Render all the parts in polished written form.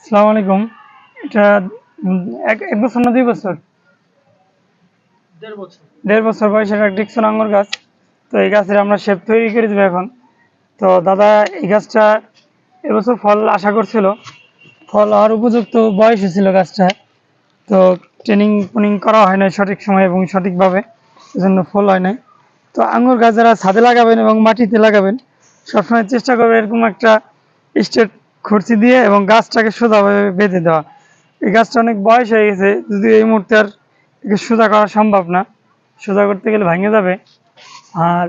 আসসালামু আলাইকুম। এটা এক বছর না 2 বছর? 1.5 বছর বয়সের এক ডিকসন আঙ্গুর গাছ। তো এই গাছের আমরা শেপ তৈরি করে দেবো এখন। তো দাদা এই গাছটা এবছর ফল আশা করছিল, ফল হওয়ার উপযুক্ত বয়স ছিল গাছটা। তো ট্রেনিং পুনিং করা হয় নাই সঠিক সময় এবং সঠিকভাবে, এজন্য ফল হয় নাই। তো আঙ্গুর গাছ যারা ছাদে লাগাবেন এবং মাটিতে লাগাবেন, সবসময় চেষ্টা করবেন এরকম একটা স্ট্রেট খরচি দিয়ে এবং গাছটাকে সোজাভাবে বেঁধে দেওয়া। এই গাছটা অনেক বয়স হয়ে গেছে, যদি এই মুহূর্তে আর একে সোজা করা সম্ভব না, সোজা করতে গেলে ভেঙে যাবে। আর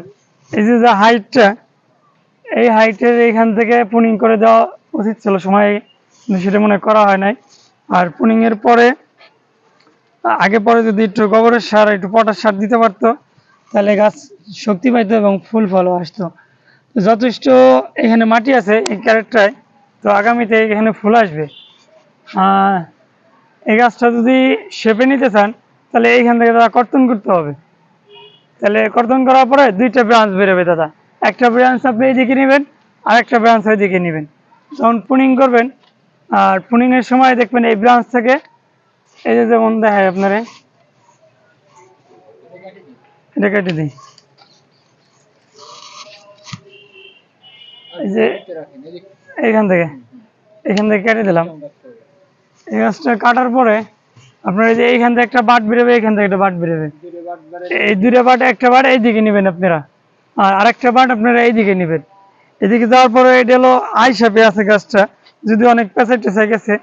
এই যে হাইটটা, এই হাইটের এইখান থেকে পুনিং করে দেওয়া উচিত ছিল সময়, কিন্তু সেটা মনে করা হয় নাই। আর পুনিংয়ের পরে আগে পরে যদি একটু গোবরের সার, একটু পটাশ সার দিতে পারতো, তাহলে গাছ শক্তি পাইতো এবং ফুল ফলও আসতো। যথেষ্ট এখানে মাটি আছে এই ক্যারেটটায়, তো আগামীতে এখানে ফুল আসবে। এই গাছটা যদি শেপে নিতে চান, তাহলে এইখান থেকে দাদা কর্তন করতে হবে। তাহলে কর্তন করার পরে 2টা ব্রাঞ্চ বেরোবে দাদা। একটা ব্রাঞ্চ আপনি এইদিকে নেবেন, আর একটা ব্রাঞ্চ ওইদিকে নেবেন। যখন পুনিং করবেন, আর পুনিংয়ের সময় দেখবেন এই ব্রাঞ্চ থেকে, এই যে যেমন দেখায় আপনারে, এটা কেটে দিই। এই যে এখান থেকে কেটে দিলাম। এই গাছটা কাটার পরে আপনার এই যে এইখান থেকে একটা বাট বেরোবে, এইখান থেকে একটা বাট বেরোবে। এই 2টা বাট, একটা বাট এইদিকে নেবেন আপনারা, আর আরেকটা বাট আপনারা এইদিকে নেবেন। এদিকে যাওয়ার পরে এটা হলো আই শেপে আছে গাছটা, যদি অনেক পেঁচাই টেঁচাই গেছে,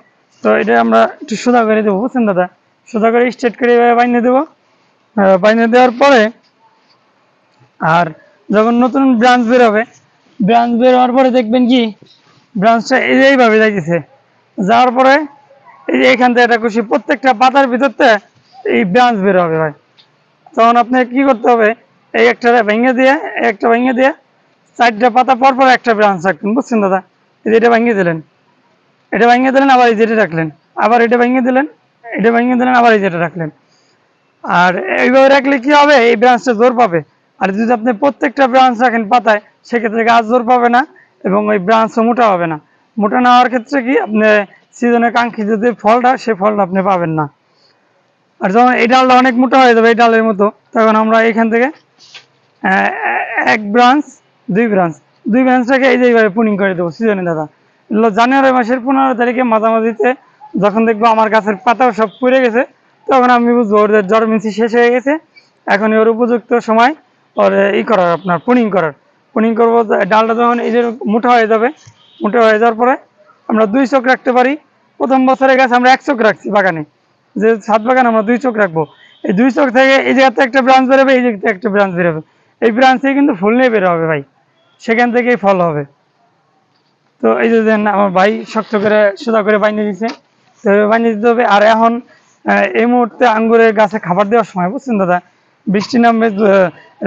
তো এটা আমরা একটু সোজা করে দেবো, বুঝছেন দাদা? সোজা করে স্ট্রেট করে বাইনে দেবো। বাইনে দেওয়ার পরে আর যখন নতুন ব্রাঞ্চ বেরোবে, ব্রাঞ্চ বের হওয়ার পরে দেখবেন কি ব্রাঞ্চটা এইভাবে যাইতেছে। যাওয়ার পরে এই যে এখান থেকে একটা খুশি প্রত্যেকটা পাতার ভিতরতে এই ব্রাঞ্চ বের হবে ভাই। তখন আপনাকে কি করতে হবে, এই একটা ভেঙে দিয়ে, একটা ভেঙে দিয়ে 4টা পাতা পর পর একটা ব্রাঞ্চ রাখবেন, বুঝছেন দাদা? এই যে এটা ভেঙে দিলেন, এটা ভেঙে দিলেন, আবার এই যেটা রাখলেন, আবার এটা ভেঙে দিলেন, এটা ভেঙে দিলেন, আবার এই যেটা রাখলেন। আর এইভাবে রাখলে কি হবে, এই ব্রাঞ্চটা জোর পাবে। আর যদি আপনি প্রত্যেকটা ব্রাঞ্চ রাখেন পাতায়, সেক্ষেত্রে গাছ জোর পাবে না এবং ওই ব্রাঞ্চও মোটা হবে না। মোটা না হওয়ার ক্ষেত্রে কি আপনি সিজনে কাঙ্ক্ষিত যে ফলটা, সেই ফলটা আপনি পাবেন না। আর যখন এই ডালটা অনেক মোটা হয়ে যাবে এই ডালের মতো, তখন আমরা এখান থেকে এক ব্রাঞ্চ, 2 ব্রাঞ্চ, 2 ব্রাঞ্চটাকে এই যে এইভাবে পুনিং করে দেবো সিজনে দাদা। এগুলো জানুয়ারি মাসের 15 তারিখে মাঝামাঝিতে যখন দেখবো আমার গাছের পাতাও সব পুড়ে গেছে, তখন আমি বুঝবো ওর জড়মিন্সি শেষ হয়ে গেছে। এখন ওর উপযুক্ত সময় ওর করার, আপনার পুনিং করার। পুনিং করবো, ডালটা যখন এই যে মোটা হয়ে যাবে, মোটা হয়ে যাওয়ার পরে আমরা 2 চোখ রাখতে পারি। প্রথম বছরের গাছ আমরা 1 চোখ রাখছি বাগানে, যে ছাদ বাগান আমরা 2 চোখ রাখবো। এই 2 চোখ থেকে এই জায়গাতে একটা ব্রাঞ্চ বেরোবে, এই জায়গাতে একটা ব্রাঞ্চ বেরোবে। এই ব্রাঞ্চে কিন্তু ফুল নিয়ে বের হবে ভাই, সেখান থেকেই ফল হবে। তো এই যে আমার ভাই শক্ত করে সোজা করে বানিয়ে দিচ্ছে, তো বানিয়ে দিতে হবে। আর এখন এই মুহূর্তে আঙ্গুরের গাছে খাবার দেওয়ার সময়, বুঝছেন দাদা, বৃষ্টি নামবে,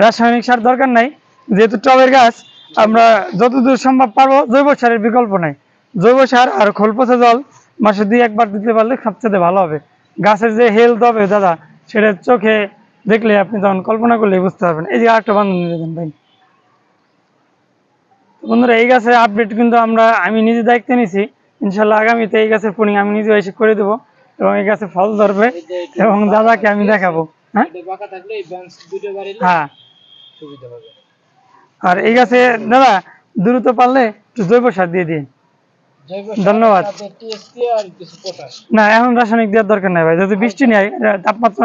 রাসায়নিক সার দরকার নাই, যেহেতু টবের গাছ, আমরা যতদূর সম্ভব পারবো জৈব সারের বিকল্প নাই। জৈব সার আর খোল পচা জল মাসে 2-1 বার দিতে পারলে সবচেয়ে ভালো হবে। গাছের যে হেলথ হবে দাদা, সেটা চোখে দেখলে আপনি তখন কল্পনা করলে বুঝতে পারবেন। এই যে আরেকটা বান্ধব নিয়ে দেবেন ভাই। বন্ধুরা, এই গাছের আপডেট কিন্তু আমি নিজে দায়িত্ব নিয়েছি। ইনশাল্লাহ আগামীতে এই গাছের পুনিং আমি নিজে এসে করে দেবো এবং এই গাছে ফল ধরবে এবং দাদাকে আমি দেখাবো। হ্যাঁ, হ্যাঁ। আর এই গাছে দাদা দ্রুত পারলে একটু জৈব সার দিয়ে দিন। ধন্যবাদ। না, এখন রাসায়নিক দেওয়ার দরকার নাই ভাই, যদি বৃষ্টি নেই, তাপমাত্রা